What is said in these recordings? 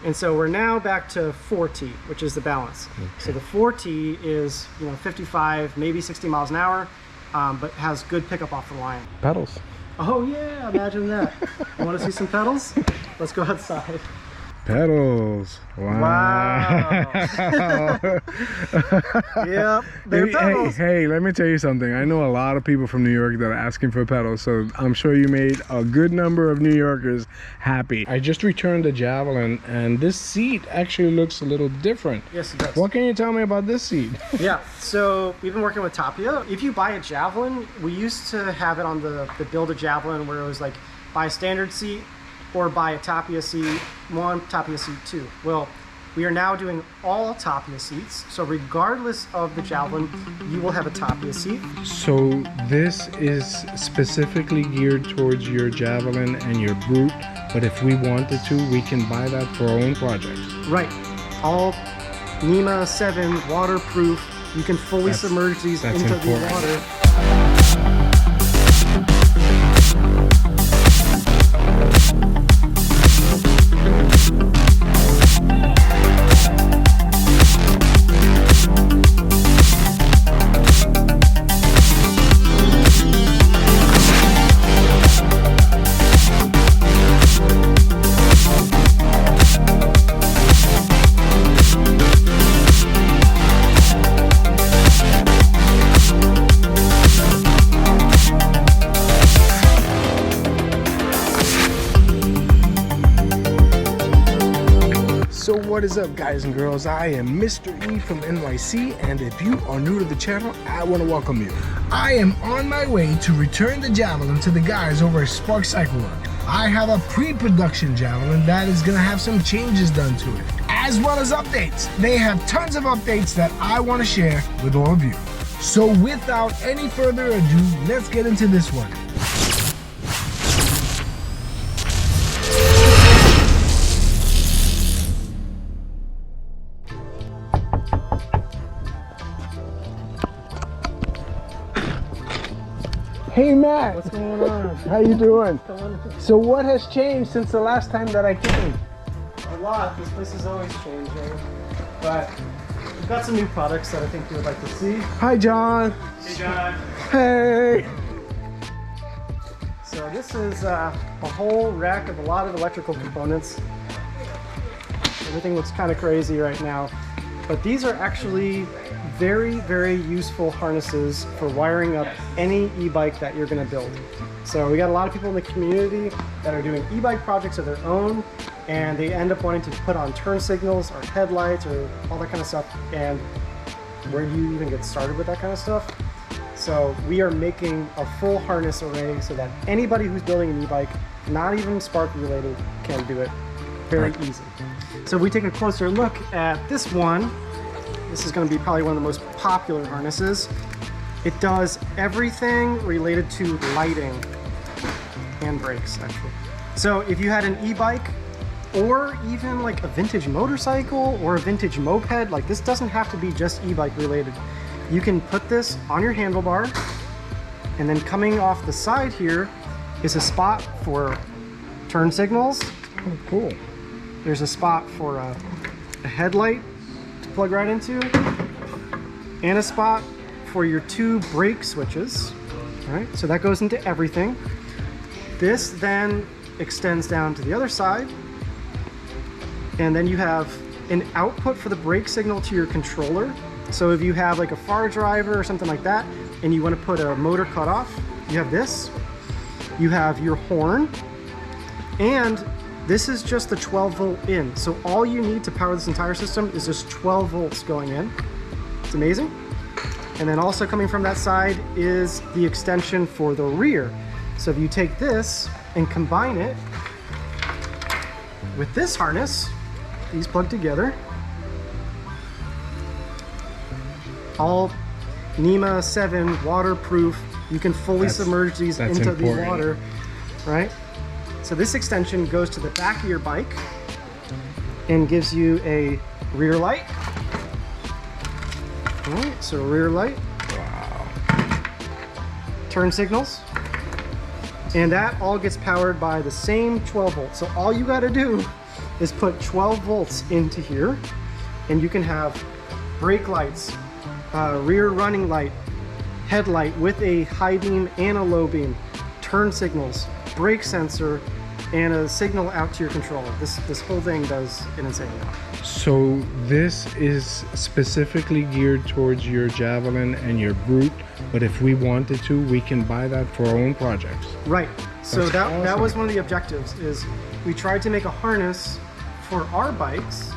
And so we're now back to 4T, which is the balance. Okay. So the 4T is, 55, maybe 60 miles an hour, but has good pickup off the line. Pedals. Oh yeah, imagine that. You want to see some pedals? Let's go outside. Pedals. Wow. Yep, they're pedals. Hey, let me tell you something. I know a lot of people from New York that are asking for pedals, so I'm sure you made a good number of New Yorkers happy. I just returned the Javelin, and this seat actually looks a little different. Yes, it does. What can you tell me about this seat? Yeah, so we've been working with Tapia. If you buy a Javelin, we used to have it on the Build a Javelin where it was like buy a standard seat or buy a Tapia seat 1, Tapia seat 2. Well, we are now doing all Tapia seats. So regardless of the Javelin, you will have a Tapia seat. So this is specifically geared towards your Javelin and your Brute, but if we wanted to, we can buy that for our own project. Right. All NEMA 7 waterproof. You can fully submerge these into the water. So what is up, guys and girls? I am Mr. E from NYC, and if you are new to the channel, I want to welcome you. I am on my way to return the Javelin to the guys over at Spark Cycleworks. I have a pre-production Javelin that is going to have some changes done to it, as well as updates. They have tons of updates that I want to share with all of you. So without any further ado, let's get into this one. Hey Matt, What's going on? how you doing? So what has changed since the last time that I came? A lot. This place is always changing. But we've got some new products that I think you would like to see. Hi John. Hey John. Hey. So this is a whole rack of a lot of electrical components. Everything looks kind of crazy right now. But these are actually very, very useful harnesses for wiring up any e-bike that you're going to build. So we got a lot of people in the community that are doing e-bike projects of their own, and they end up wanting to put on turn signals or headlights or all that kind of stuff. And where do you even get started with that kind of stuff? So we are making a full harness array so that anybody who's building an e-bike, not even Spark related, can do it very easy. So we take a closer look at this one. This is going to be probably one of the most popular harnesses. It does everything related to lighting and brakes, actually. So if you had an e-bike or even like a vintage motorcycle or a vintage moped, like this doesn't have to be just e-bike related. You can put this on your handlebar, and then coming off the side here is a spot for turn signals. Oh, cool. There's a spot for a headlight to plug right into, and a spot for your 2 brake switches. All right, so that goes into everything. This then extends down to the other side, and then you have an output for the brake signal to your controller. So if you have like a far driver or something like that, and you want to put a motor cutoff, you have this. You have your horn, and this is just the 12 volt in. So all you need to power this entire system is just 12 volts going in. It's amazing. And then also coming from that side is the extension for the rear. So if you take this and combine it with this harness, these plug together, all NEMA 7 waterproof. You can fully submerge these into the water, right? So this extension goes to the back of your bike and gives you a rear light. All right, so rear light. Wow. Turn signals. And that all gets powered by the same 12 volts. So all you got to do is put 12 volts into here, and you can have brake lights, rear running light, headlight with a high beam and a low beam, turn signals, brake sensor, and a signal out to your controller. This whole thing does an insane amount. So this is specifically geared towards your Javelin and your Brute, but if we wanted to, we can buy that for our own projects. Right. So That's that awesome. was one of the objectives, is we tried to make a harness for our bikes,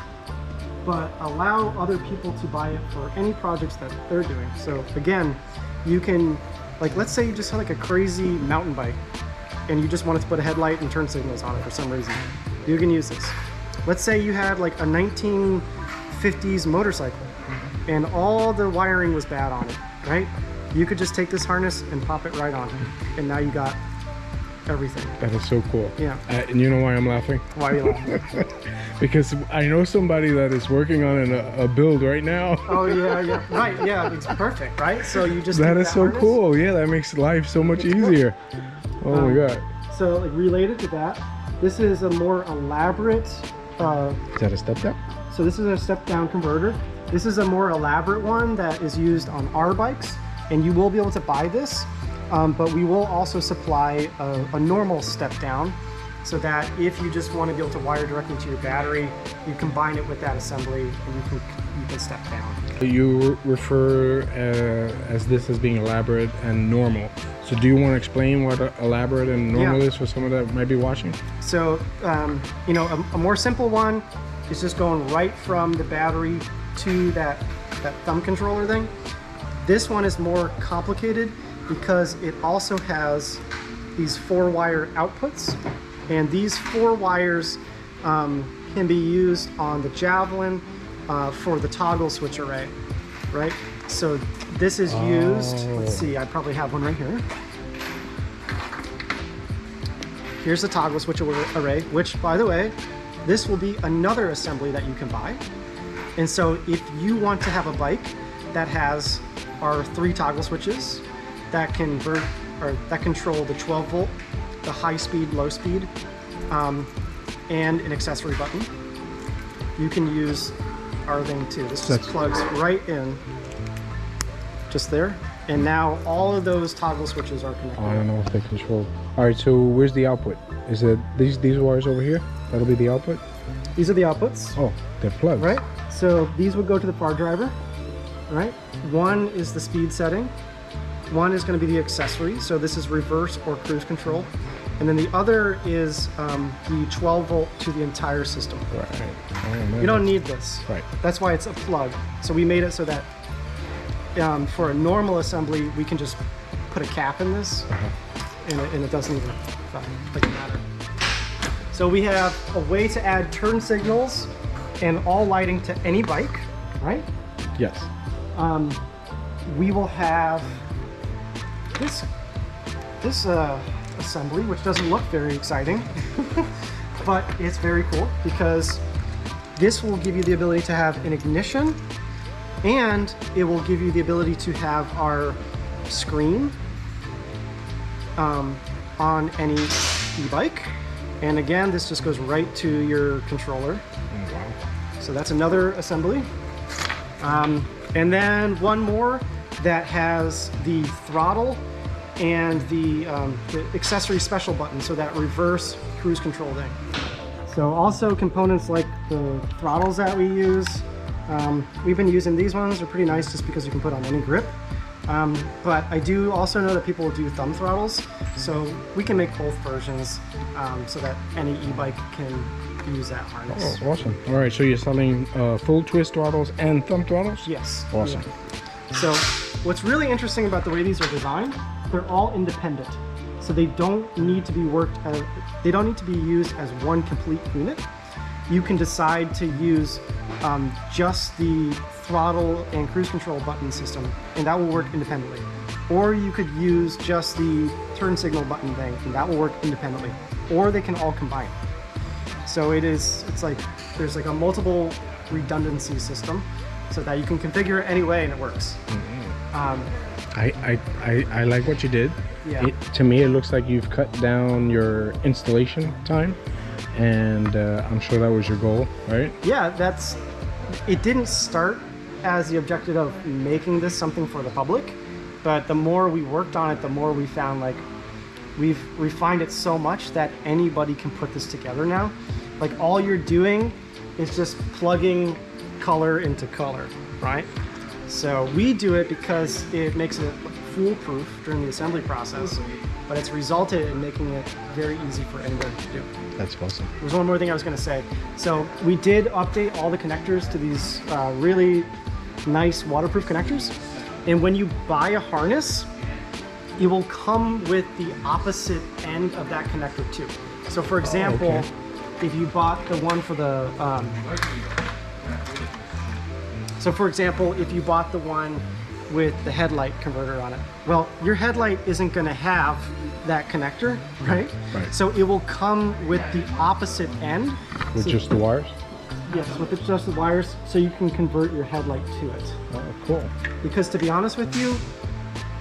but allow other people to buy it for any projects that they're doing. So again, you can, like, let's say you just had like a crazy mountain bike and you just wanted to put a headlight and turn signals on it for some reason. You can use this. Let's say you had like a 1950s motorcycle and all the wiring was bad on it, right? You could just take this harness and pop it right on, and now you got everything. That is so cool. Yeah. And you know why I'm laughing? Why are you laughing? Because I know somebody that is working on a build right now. Oh yeah, yeah, right, yeah, it's perfect, right? So you just That take is so harness. cool. Yeah, that makes life so much easier. Oh my god. So like, related to that, this is a more elaborate. Is that a step down? So this is a step down converter. This is a more elaborate one that is used on our bikes, and you will be able to buy this. But we will also supply a normal step down, so that if you just want to be able to wire directly to your battery, you combine it with that assembly and you can step down. You refer as this as being elaborate and normal. So do you want to explain what elaborate and normal is for someone that might be watching? So, you know, a more simple one is just going right from the battery to that thumb controller thing. This one is more complicated because it also has these 4-wire outputs, and these 4 wires can be used on the Javelin for the toggle switch array, right? So this is used, let's see, I probably have one right here. Here's the toggle switch array, which, by the way, this will be another assembly that you can buy. And so if you want to have a bike that has our 3 toggle switches that convert or that control the 12 volt, the high speed, low speed, and an accessory button, you can use our thing too. This just plugs right in, just there. And now all of those toggle switches are connected. I don't know if they control. All right, so where's the output? Is it these wires over here? That'll be the output? These are the outputs. Oh, they're plugged. Right? So these would go to the bar driver, right? One is the speed setting. One is going to be the accessory. So this is reverse or cruise control. And then the other is the 12 volt to the entire system. Right. Oh, man. You don't need this. Right. That's why it's a plug. So we made it so that for a normal assembly, we can just put a cap in this, and it doesn't even matter. So we have a way to add turn signals and all lighting to any bike, right? Yes. We will have this assembly, which doesn't look very exciting, but it's very cool because this will give you the ability to have an ignition, and it will give you the ability to have our screen on any e-bike. And again, this just goes right to your controller. Oh, wow. So that's another assembly. And then one more that has the throttle and the accessory special button, so that reverse cruise control thing. So also components like the throttles that we use. We've been using these ones. They're pretty nice just because you can put on any grip. But I do also know that people do thumb throttles, so we can make both versions so that any e-bike can use that harness. Oh, awesome. All right, so you're selling full twist throttles and thumb throttles? Yes. Awesome. Yeah. So what's really interesting about the way these are designed, they're all independent. So they don't need to be they don't need to be used as one complete unit. You can decide to use just the throttle and cruise control button system, and that will work independently. Or you could use just the turn signal button thing, and that will work independently. Or they can all combine. So it's like there's like a multiple redundancy system, so that you can configure it any way and it works. I like what you did. Yeah. To me, it looks like you've cut down your installation time, and I'm sure that was your goal, right? Yeah, it didn't start as the objective of making this something for the public, but the more we worked on it, the more we found like we've refined it so much that anybody can put this together now. Like all you're doing is just plugging color into color, right? So we do it because it makes it foolproof during the assembly process, but it's resulted in making it very easy for anybody to do. That's awesome. There's one more thing I was going to say. So we did update all the connectors to these really nice waterproof connectors. And when you buy a harness, it will come with the opposite end of that connector too. So for example, if you bought the one for the, if you bought the one with the headlight converter on it, well, your headlight isn't going to have that connector, right? Right. So it will come with the opposite end. With just the wires? Yes, with just the wires, so you can convert your headlight to it. Oh, cool. Because to be honest with you,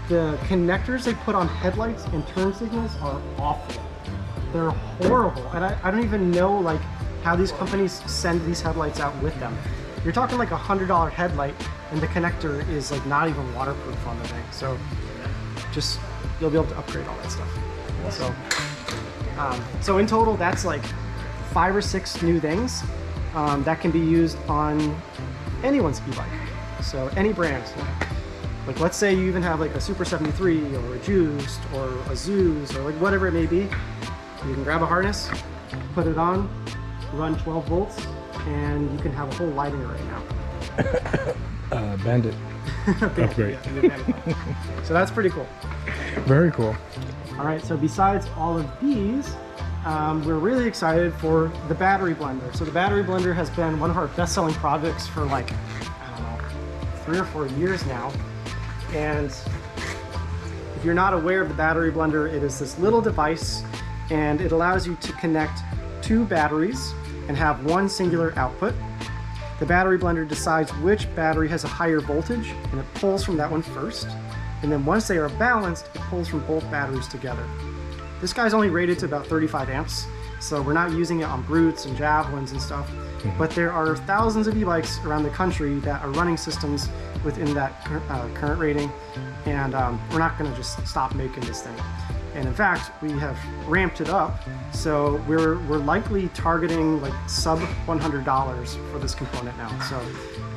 the connectors they put on headlights and turn signals are awful. They're horrible, and I don't even know like how these companies send these headlights out with them. You're talking like $100 headlight, and the connector is like not even waterproof on the thing. So just you'll be able to upgrade all that stuff. So in total, that's like 5 or 6 new things that can be used on anyone's e-bike. So any brand. Like let's say you even have like a Super 73 or a Juiced or a Zeus or like whatever it may be. You can grab a harness, put it on, run 12 volts, and you can have a whole lighting array now. Bandit. Upgrade. So that's pretty cool. Very cool. All right, so besides all of these, we're really excited for the battery blender. So the battery blender has been one of our best-selling projects for like, I don't know, 3 or 4 years now. And if you're not aware of the battery blender, it is this little device, and it allows you to connect 2 batteries and have one singular output. The battery blender decides which battery has a higher voltage, and it pulls from that one first. And then once they are balanced, it pulls from both batteries together. This guy's only rated to about 35 amps, so we're not using it on Brutes and Javelins and stuff. But there are thousands of e-bikes around the country that are running systems within that current rating, and we're not going to just stop making this thing. And in fact, we have ramped it up, so we're likely targeting like sub $100 for this component now. So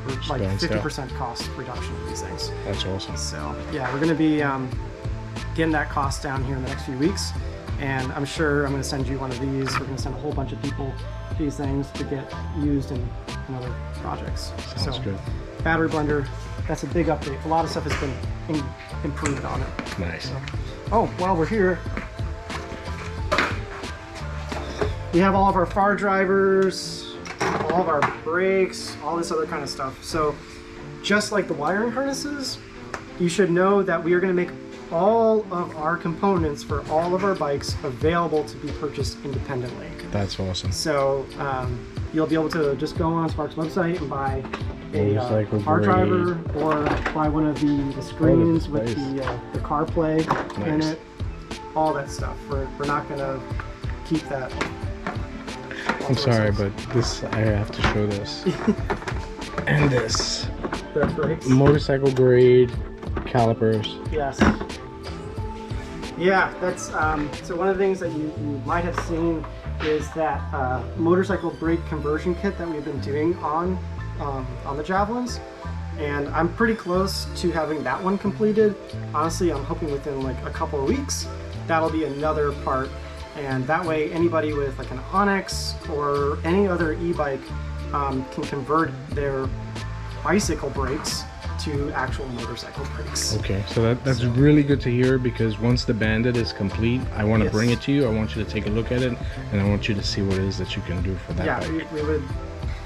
we're like 50% cost reduction of these things. That's awesome. So yeah, we're going to be getting that cost down here in the next few weeks, and I'm sure I'm going to send you one of these. We're going to send a whole bunch of people these things to get used in other projects. Sounds good. Battery blender, that's a big update. A lot of stuff has been improved on it. Nice. So, oh, while we're here, we have all of our far drivers, all of our brakes, all this other kind of stuff. So just like the wiring harnesses, you should know that we are going to make all of our components for all of our bikes available to be purchased independently. That's awesome. So you'll be able to just go on Spark's website and buy a car driver, or buy one of the screens with the CarPlay in it. All that stuff. We're not gonna keep that. I'm sorry, but this I have to show this. And this. The brakes. Motorcycle grade calipers. Yes. Yeah, that's so one of the things that you might have seen is that motorcycle brake conversion kit that we've been doing on the Javelins, and I'm pretty close to having that one completed. Honestly, I'm hoping within like a couple of weeks that'll be another part, and that way anybody with like an Onyx or any other e-bike can convert their bicycle brakes to actual motorcycle brakes. Okay, so that's really good to hear, because once the Bandit is complete, I want to bring it to you. I want you to take a look at it, and I want you to see what it is that you can do for that bike. We would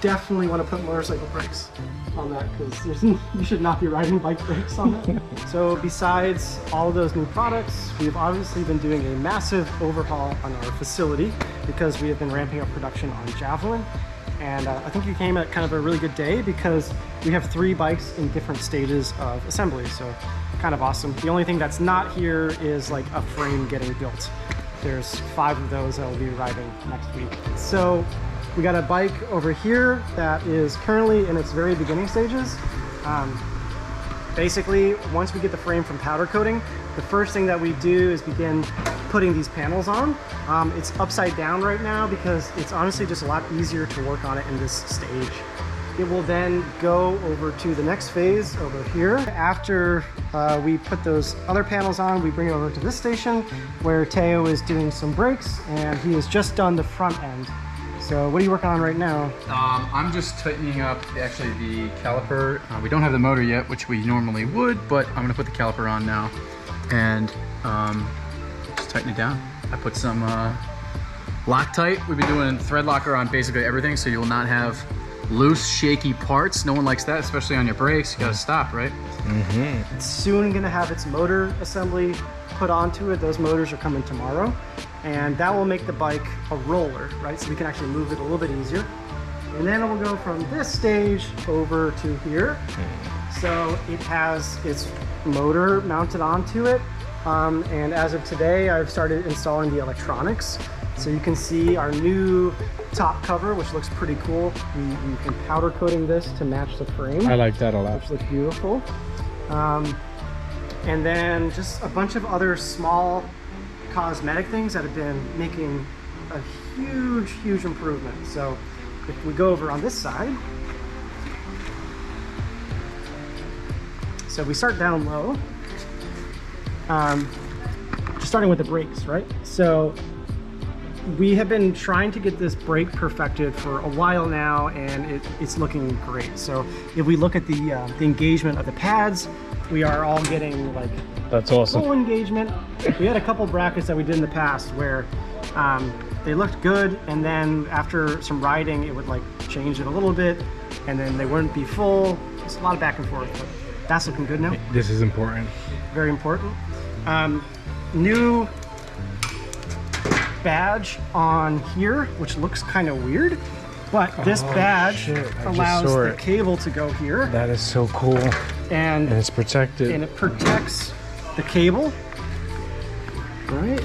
definitely want to put motorcycle brakes on that, because you should not be riding bike brakes on that. So besides all of those new products, we've obviously been doing a massive overhaul on our facility because we have been ramping up production on Javelin. And I think you came at kind of a really good day, because we have 3 bikes in different stages of assembly, so kind of awesome. The only thing that's not here is like a frame getting built. there's 5 of those that will be arriving next week. So we got a bike over here that is currently in its very beginning stages. Basically, once we get the frame from powder coating, the first thing that we do is begin putting these panels on. It's upside down right now because it's honestly just a lot easier to work on it in this stage. It will then go over to the next phase over here. After we put those other panels on, we bring it over to this station where Teo is doing some brakes, and he has just done the front end. So what are you working on right now? I'm just tightening up actually the caliper. We don't have the motor yet, which we normally would, but I'm gonna put the caliper on now and just tighten it down. I put some Loctite. We've been doing thread locker on basically everything, so you will not have loose, shaky parts. No one likes that, especially on your brakes. You gotta stop, right? Mm-hmm. It's soon gonna have its motor assembly put onto it. Those motors are coming tomorrow, and that will make the bike a roller, right? So we can actually move it a little bit easier. And then it will go from this stage over to here. So it has its motor mounted onto it. And as of today, I've started installing the electronics. So you can see our new top cover, which looks pretty cool. We've been powder coating this to match the frame. I like that a lot. Which looks beautiful. And then just a bunch of other small cosmetic things that have been making a huge, huge improvement. So if we go over on this side, so we start down low, just starting with the brakes, right? So we have been trying to get this brake perfected for a while now, and it's looking great. So if we look at the engagement of the pads, we are all getting like that's awesome. Full engagement. We had a couple brackets that we did in the past where they looked good, and then after some riding, it would like change it a little bit, and then they wouldn't be full. It's a lot of back and forth, but that's looking good now. This is important. Very important. New badge on here, which looks kind of weird, but this badge allows the cable to go here. That is so cool. And it's protected. And it protects the cable. Right?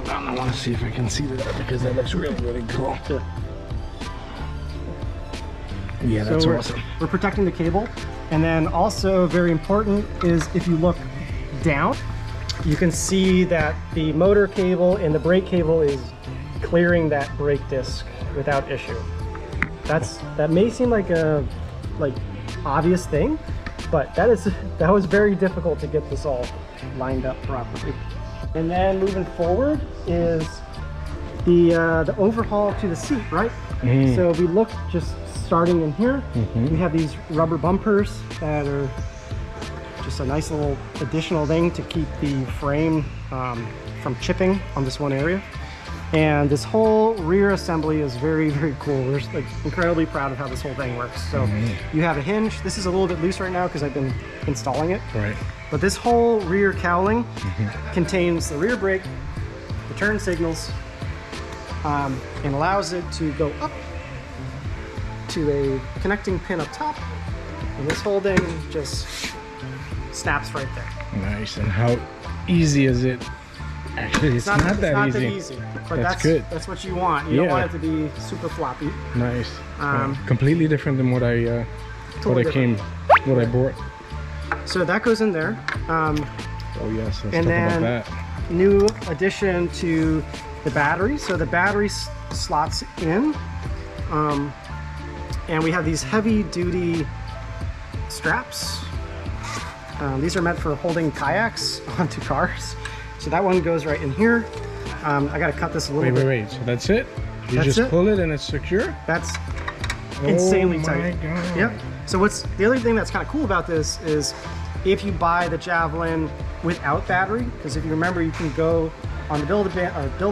I want to see if I can see that because that looks really, really cool. Yeah, that's so awesome. We're protecting the cable. And then also very important is if you look down, you can see that the motor cable and the brake cable is clearing that brake disc without issue. That may seem like a obvious thing, but that was very difficult to get this all lined up properly. And then moving forward is the overhaul to the seat, right? So we look just starting in here. We have these rubber bumpers that are just a nice little additional thing to keep the frame from chipping on this one area. And this whole rear assembly is very, very cool. We're like incredibly proud of how this whole thing works. So you have a hinge. This is a little bit loose right now because I've been installing it. Right. But this whole rear cowling contains the rear brake, the turn signals, and allows it to go up to a connecting pin up top. And this whole thing just snaps right there. Nice. And how easy is it? Actually, it's not that easy. But that's good. That's what you want. You don't want it to be super floppy. Nice. Completely different than what I bought. So that goes in there. Oh yes, let's talk about that. New addition to the battery. So the battery slots in, and we have these heavy-duty straps. These are meant for holding kayaks onto cars. So that one goes right in here. I gotta cut this a little bit. Wait. So that's it? You just pull it and it's secure? That's insanely tight. Oh my God. Yep. So the other thing that's kind of cool about this is if you buy the JAVELIN without battery, because if you remember, you can go on the build a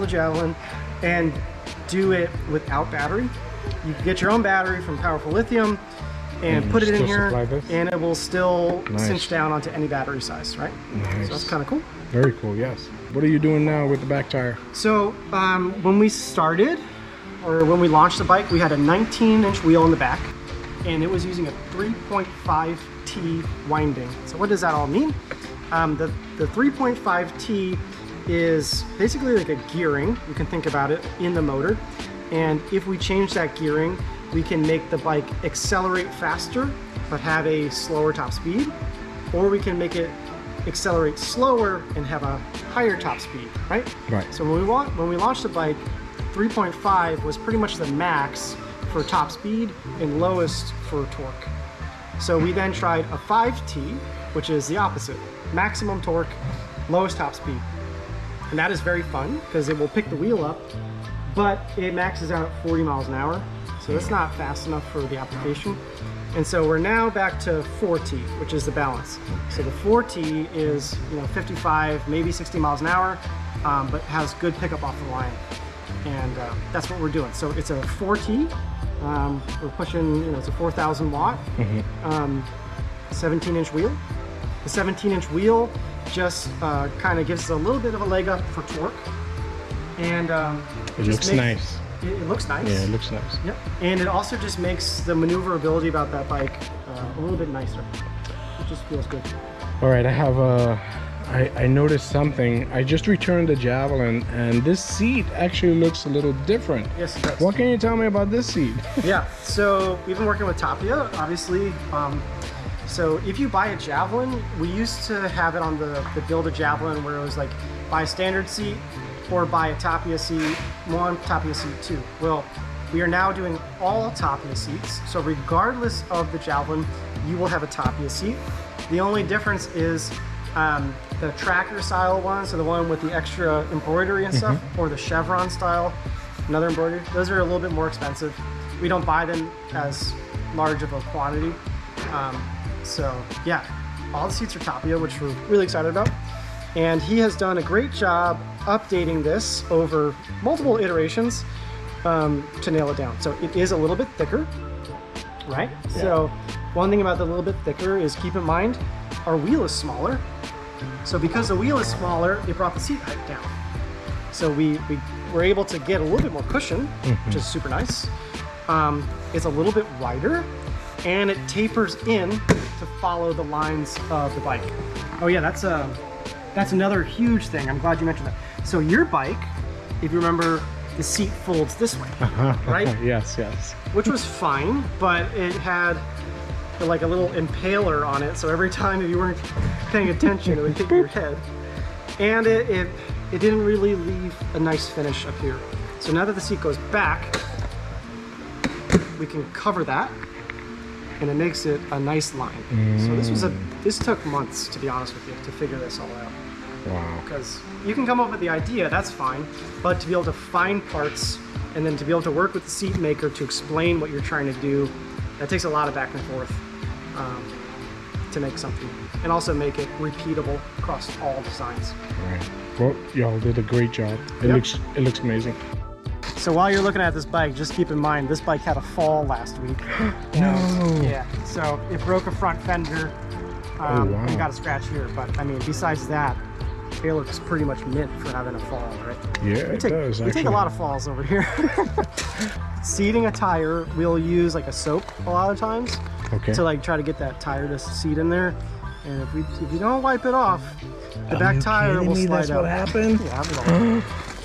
JAVELIN and do it without battery. You can get your own battery from Powerful Lithium and put it in here, and it will still cinch down onto any battery size, right? Nice. So that's kind of cool. Very cool, yes. What are you doing now with the back tire? So when we started, or when we launched the bike, we had a 19-inch wheel in the back, and it was using a 3.5T winding. So what does that all mean? The 3.5T is basically like a gearing. You can think about it in the motor. And if we change that gearing, we can make the bike accelerate faster, but have a slower top speed. Or we can make it accelerate slower and have a higher top speed, right? Right. So when we launched the bike, 3.5 was pretty much the max for top speed and lowest for torque. So we then tried a 5T, which is the opposite. Maximum torque, lowest top speed. And that is very fun because it will pick the wheel up, but it maxes out at 40 miles an hour. So that's not fast enough for the application. And so we're now back to 4T, which is the balance. So the 4T is 55, maybe 60 miles an hour, but has good pickup off the line. And that's what we're doing. So it's a 4T. We're pushing, it's a 4,000 watt, 17-inch wheel. The 17-inch wheel just kind of gives us a little bit of a leg up for torque. And it looks nice. It looks nice. Yeah, it looks nice. Yep. And it also just makes the maneuverability about that bike a little bit nicer. It just feels good. All right, I have I noticed something. I just returned the Javelin, and this seat actually looks a little different. Yes, it does. What can you tell me about this seat? Yeah, so we've been working with Tapia, obviously. So if you buy a Javelin, we used to have it on the Build a Javelin where it was like buy a standard seat or buy a Tapia seat 1, Tapia seat 2. Well, we are now doing all Tapia seats. So regardless of the Javelin, you will have a Tapia seat. The only difference is the tracker style one, so the one with the extra embroidery and stuff, or the chevron style, another embroidery. Those are a little bit more expensive. We don't buy them as large of a quantity. So yeah, all the seats are Tapia, which we're really excited about. And he has done a great job updating this over multiple iterations to nail it down. So it is a little bit thicker, right? Yeah. So one thing about the little bit thicker is keep in mind, our wheel is smaller. So because the wheel is smaller, it brought the seat height down. So we were able to get a little bit more cushion, which is super nice. It's a little bit wider, and it tapers in to follow the lines of the bike. Oh yeah, that's another huge thing. I'm glad you mentioned that. So your bike, if you remember, the seat folds this way, right? Yes. Which was fine, but it had like a little impaler on it, so every time if you weren't paying attention, it would hit your head. And it didn't really leave a nice finish up here. So now that the seat goes back, we can cover that, and it makes it a nice line. So this took months, to be honest with you, to figure this all out. Wow. Because you can come up with the idea, that's fine, but to be able to find parts and then to be able to work with the seat maker to explain what you're trying to do, that takes a lot of back and forth to make something, and also make it repeatable across all designs. Right. Well, y'all did a great job. It looks amazing. So while you're looking at this bike, just keep in mind this bike had a fall last week. No. Yeah. So it broke a front fender and got a scratch here. But I mean, besides that, it looks pretty much mint for having a fall, right? Yeah, it does. We take a lot of falls over here. Seating a tire, we'll use like a soap a lot of times to like try to get that tire to seat in there. And if you don't wipe it off, the back tire will slide out. That's what happened? Yeah,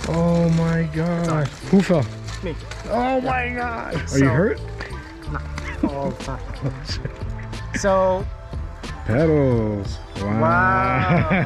oh my god. Who fell? me. Oh my god. Are you hurt? No, all the time. So pedals. Wow.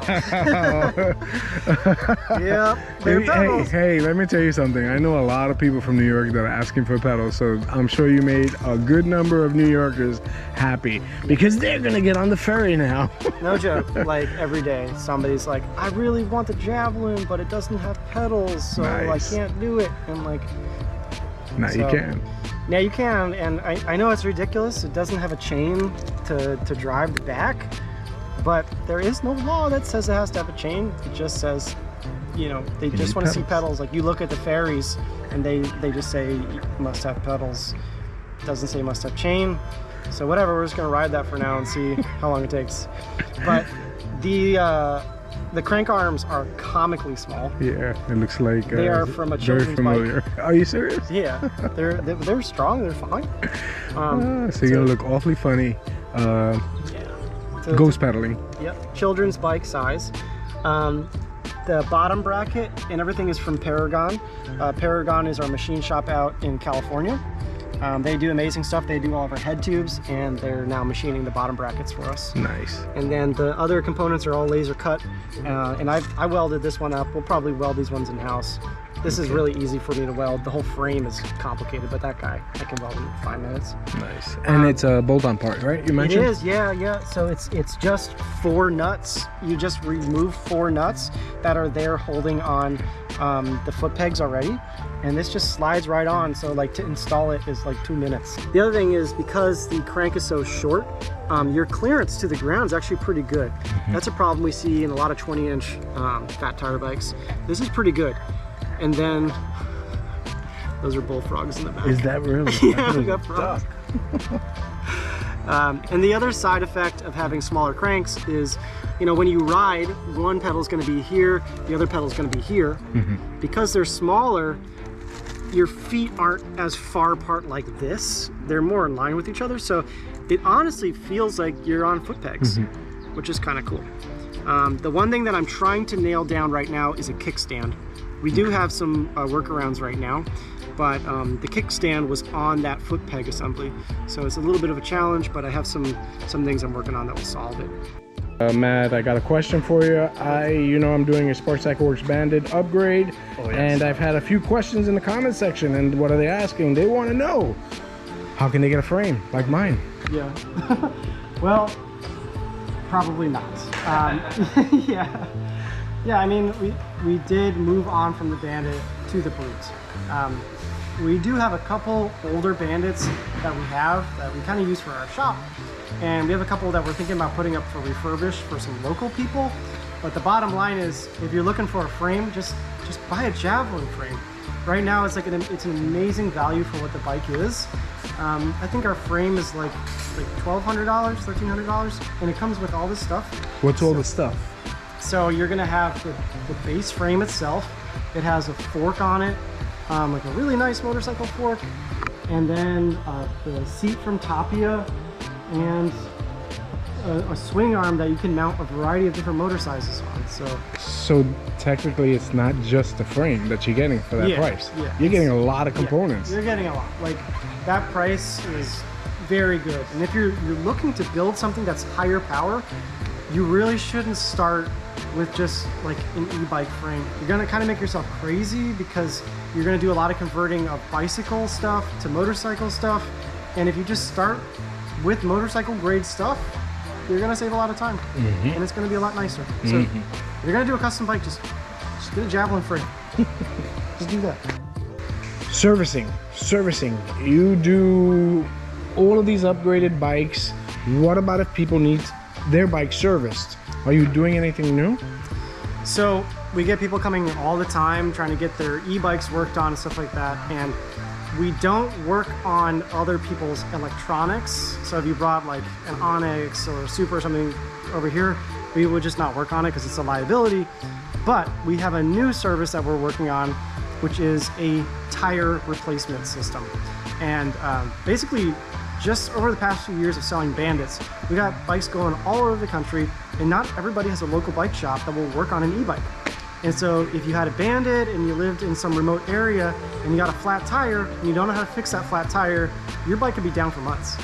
Yep, they're pedals. Hey, let me tell you something. I know a lot of people from New York that are asking for pedals, so I'm sure you made a good number of New Yorkers happy because they're gonna get on the ferry now. No joke. Like every day, somebody's like, "I really want the Javelin, but it doesn't have pedals, so I can't do it." And like, now you can. Yeah, you can, and I know it's ridiculous. It doesn't have a chain to drive the back. But there is no law that says it has to have a chain. It just says, they just want to see pedals. Like you look at the ferries and they just say you must have pedals. It doesn't say must have chain. So whatever, we're just gonna ride that for now and see how long it takes. But the crank arms are comically small. Yeah, it looks like they are from a children's bike. Are you serious? Yeah, they're strong. They're fine. So you're gonna look awfully funny. Ghost pedaling. Yep, children's bike size. The bottom bracket and everything is from Paragon. Paragon is our machine shop out in California. They do amazing stuff. They do all of our head tubes, and they're now machining the bottom brackets for us. Nice. And then the other components are all laser cut, and I welded this one up. We'll probably weld these ones in-house. This is really easy for me to weld. The whole frame is complicated, but that guy, I can weld in 5 minutes. Nice. And it's a bolt-on part, right? You mentioned? It is, yeah. So it's just 4 nuts. You just remove 4 nuts that are there holding on the foot pegs already. And this just slides right on, so like to install it is like 2 minutes. The other thing is, because the crank is so short, your clearance to the ground is actually pretty good. That's a problem we see in a lot of 20-inch fat tire bikes. This is pretty good. And then, those are bullfrogs in the back. Is that really? Yeah, we got frogs. And the other side effect of having smaller cranks is, you know, when you ride, one pedal is going to be here, the other pedal is going to be here. Because they're smaller, your feet aren't as far apart like this. They're more in line with each other, so it honestly feels like you're on foot pegs, which is kind of cool. The one thing that I'm trying to nail down right now is a kickstand. We do have some workarounds right now, but the kickstand was on that foot peg assembly, so it's a little bit of a challenge, but I have some things I'm working on that will solve it. Matt, I got a question for you. You know, I'm doing a Spark Cycleworks Bandit upgrade, and I've had a few questions in the comment section, and what are they asking? They want to know, how can they get a frame like mine? Yeah. Well, probably not. Yeah. Yeah, I mean, we did move on from the Bandit to the Brute. We do have a couple older Bandits that we kind of use for our shop. And we have a couple that we're thinking about putting up for refurbish for some local people. But the bottom line is, if you're looking for a frame, just buy a JAVELIN frame. Right now, it's an amazing value for what the bike is. I think our frame is like $1,200, $1,300, and it comes with all this stuff. What's all the stuff? So you're gonna have the base frame itself. It has a fork on it, like a really nice motorcycle fork, and then the seat from Tapia, and a swing arm that you can mount a variety of different motor sizes on. So technically, it's not just the frame that you're getting for that price. Yeah, you're getting a lot of components. Yeah, you're getting a lot. Like, that price is very good. And if you're looking to build something that's higher power, you really shouldn't start with just like an e-bike frame. You're gonna kind of make yourself crazy, because you're gonna do a lot of converting of bicycle stuff to motorcycle stuff. And if you just start with motorcycle grade stuff, you're gonna save a lot of time, and it's gonna be a lot nicer. So if you're gonna do a custom bike, just get a JAVELIN frame. Just do that. Servicing. You do all of these upgraded bikes. What about if people need their bike serviced? Are you doing anything new? So we get people coming all the time trying to get their e-bikes worked on and stuff like that, and we don't work on other people's electronics. So if you brought like an Onyx or a Super or something over here, we would just not work on it because it's a liability. But we have a new service that we're working on, which is a tire replacement system. And basically, just over the past few years of selling Bandits, we got bikes going all over the country, and not everybody has a local bike shop that will work on an e-bike. And so if you had a Bandit and you lived in some remote area and you got a flat tire and you don't know how to fix that flat tire, your bike could be down for months.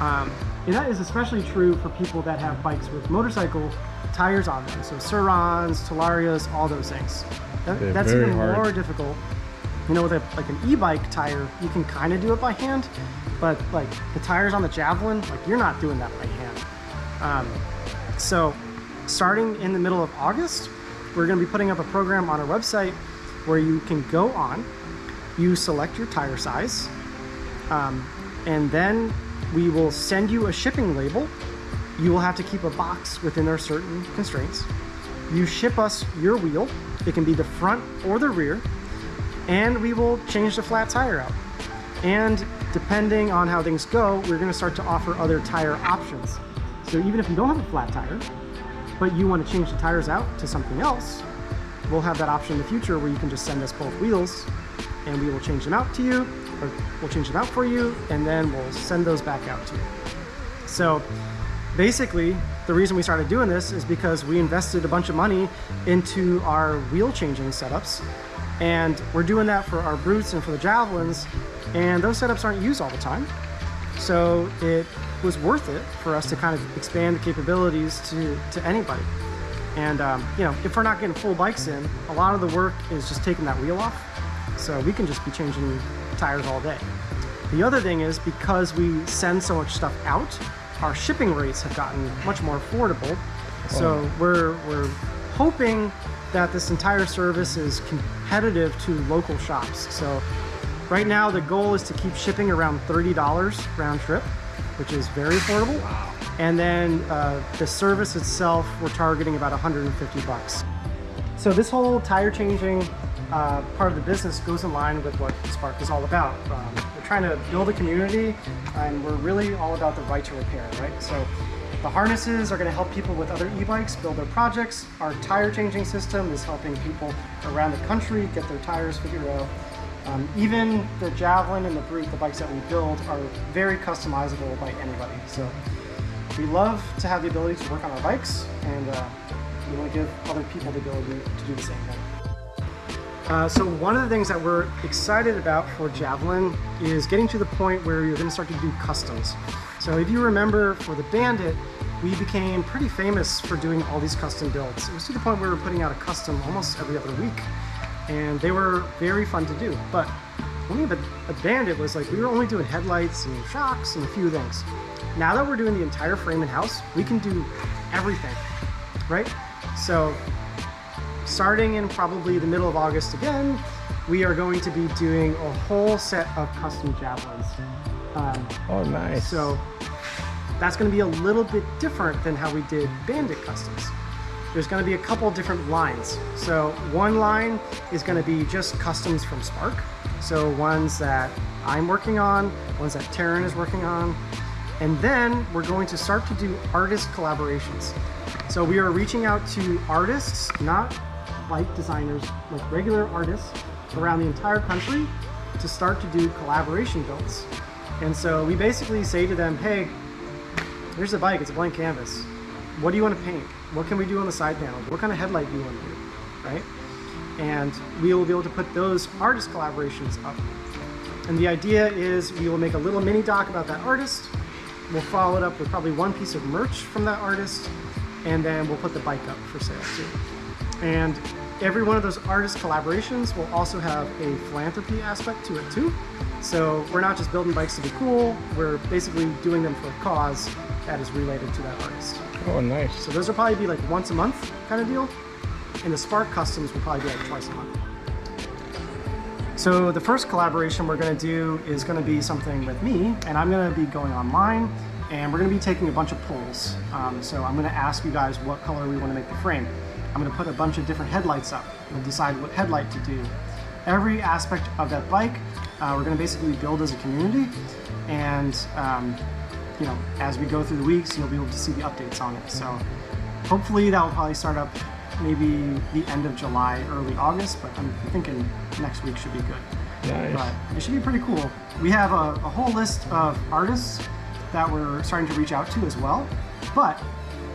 And that is especially true for people that have bikes with motorcycle tires on them. So Surons, Talarias, all those things. That's even more difficult. You know, with like an e-bike tire, you can kind of do it by hand, but like the tires on the JAVELIN, like you're not doing that by hand. So starting in the middle of August, we're going to be putting up a program on our website where you can go on, you select your tire size, and then we will send you a shipping label. You will have to keep a box within our certain constraints. You ship us your wheel. It can be the front or the rear, and we will change the flat tire out. And depending on how things go, we're going to start to offer other tire options. So even if you don't have a flat tire, but you want to change the tires out to something else, we'll have that option in the future where you can just send us both wheels and we will change them out to you, or we'll change them out for you, and then we'll send those back out to you. So basically, the reason we started doing this is because we invested a bunch of money into our wheel changing setups, and we're doing that for our Brutes and for the Javelins, and those setups aren't used all the time. So it was worth it for us to kind of expand the capabilities to anybody. And you know, if we're not getting full bikes in, a lot of the work is just taking that wheel off. So we can just be changing tires all day. The other thing is, because we send so much stuff out, our shipping rates have gotten much more affordable. So we're hoping that this entire service is competitive to local shops. So right now the goal is to keep shipping around $30 round trip, which is very affordable. Wow. And then the service itself, we're targeting about 150 bucks. So this whole tire changing part of the business goes in line with what Spark is all about. We're trying to build a community, and we're really all about the right to repair, right? So the harnesses are going to help people with other e-bikes build their projects. Our tire changing system is helping people around the country get their tires figured out. Even the Javelin and the Brute, the bikes that we build, are very customizable by anybody. So we love to have the ability to work on our bikes, and we want to give other people the ability to do the same thing. So one of the things that we're excited about for Javelin is getting to the point where you're going to start to do customs. So if you remember, for the Bandit, we became pretty famous for doing all these custom builds. It was to the point where we were putting out a custom almost every other week, and they were very fun to do. But when we had a Bandit, was like we were only doing headlights and shocks and a few things. Now that we're doing the entire frame in-house, we can do everything, right? So starting in probably the middle of August again, we are going to be doing a whole set of custom Javelins. Oh, nice. So that's going to be a little bit different than how we did Bandit customs. There's going to be a couple different lines. So one line is going to be just customs from Spark. So ones that I'm working on, ones that Taryn is working on. And then we're going to start to do artist collaborations. So we are reaching out to artists, not bike designers, like regular artists around the entire country, to start to do collaboration builds. And so we basically say to them, hey, here's a bike, it's a blank canvas. What do you want to paint? What can we do on the side panel? What kind of headlight do you want to do, right? And we will be able to put those artist collaborations up. And the idea is we will make a little mini doc about that artist. We'll follow it up with probably one piece of merch from that artist, and then we'll put the bike up for sale too. And every one of those artist collaborations will also have a philanthropy aspect to it too. So we're not just building bikes to be cool, we're basically doing them for a cause that is related to that artist. Oh, nice. So those will probably be like once a month kind of deal. And the Spark customs will probably be like twice a month. So the first collaboration we're going to do is going to be something with me, and I'm going to be going online, and we're going to be taking a bunch of polls. So I'm going to ask you guys what color we want to make the frame. I'm going to put a bunch of different headlights up and decide what headlight to do. Every aspect of that bike, we're going to basically build as a community, and you know, as we go through the weeks, you'll be able to see the updates on it. So hopefully that will probably start up maybe the end of July, early August, but I'm thinking next week should be good. Nice. But it should be pretty cool. We have a whole list of artists that we're starting to reach out to as well, but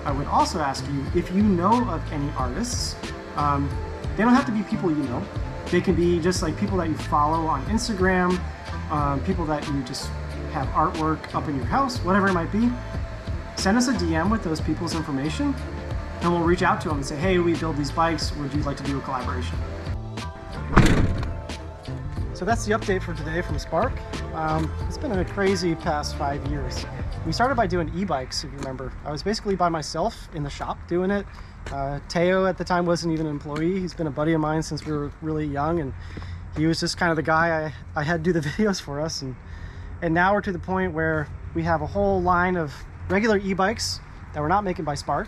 I would also ask you, if you know of any artists, they don't have to be people you know. They can be just like people that you follow on Instagram, people that you just have artwork up in your house, whatever it might be. Send us a DM with those people's information, and we'll reach out to them and say, hey, we build these bikes, would you like to do a collaboration? So that's the update for today from Spark. It's been a crazy past 5 years. We started by doing e-bikes, if you remember. I was basically by myself in the shop doing it. Teo at the time wasn't even an employee. He's been a buddy of mine since we were really young, and he was just kind of the guy I had do the videos for us. And now we're to the point where we have a whole line of regular e-bikes that we're not making by Spark.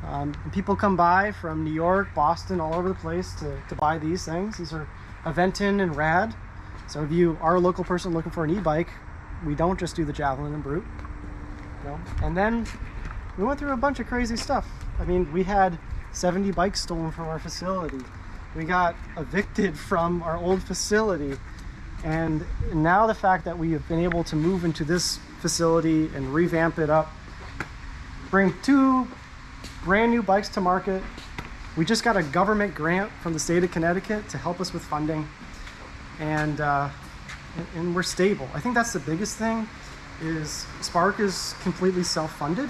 And people come by from New York, Boston, all over the place to buy these things. These are Aventon and Rad. So if you are a local person looking for an e-bike, we don't just do the Javelin and Brute. You know? And then we went through a bunch of crazy stuff. I mean, we had 70 bikes stolen from our facility. We got evicted from our old facility. And now the fact that we have been able to move into this facility and revamp it up, bring 2 brand new bikes to market. We just got a government grant from the state of Connecticut to help us with funding, and we're stable. I think that's the biggest thing, is Spark is completely self-funded.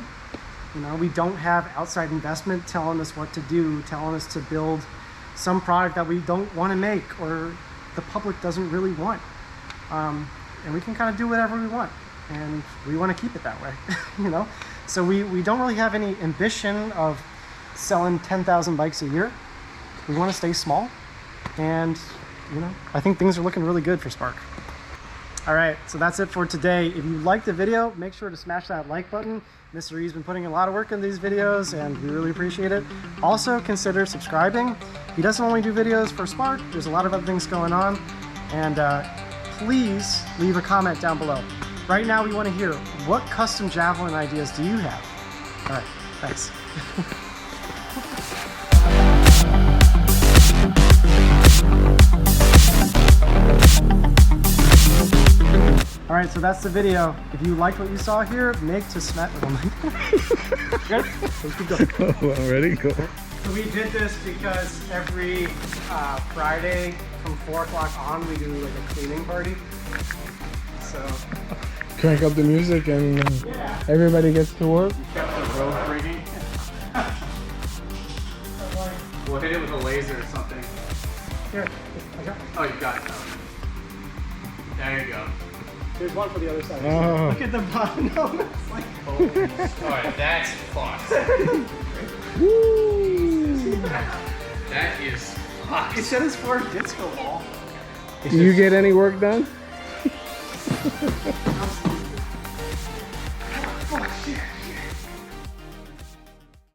You know, we don't have outside investment telling us what to do, telling us to build some product that we don't want to make or the public doesn't really want. And we can kind of do whatever we want, and we want to keep it that way, you know? So we don't really have any ambition of selling 10,000 bikes a year. We want to stay small, and you know, I think things are looking really good for Spark. All right, so that's it for today. If you liked the video, make sure to smash that like button. Mr. E's been putting a lot of work in these videos, and we really appreciate it. Also, consider subscribing. He doesn't only do videos for Spark, there's a lot of other things going on. And please leave a comment down below. Right now, we want to hear, what custom Javelin ideas do you have? All right, thanks. All right, so that's the video. If you liked what you saw here, make to smash. Good? Let's keep going. Oh, ready? Go. So we did this because every Friday from 4 o'clock on, we do like a cleaning party. So Crank up the music and everybody gets to work. You kept the rope rigging. We'll hit it with a laser or something. here, okay. Oh, you got it now. There you go. There's one for the other side. Oh. Look at the bottom. No, it's like, Alright, that's fucked. That is fucked. it said it's for a disco ball. Do you get any work done? I'm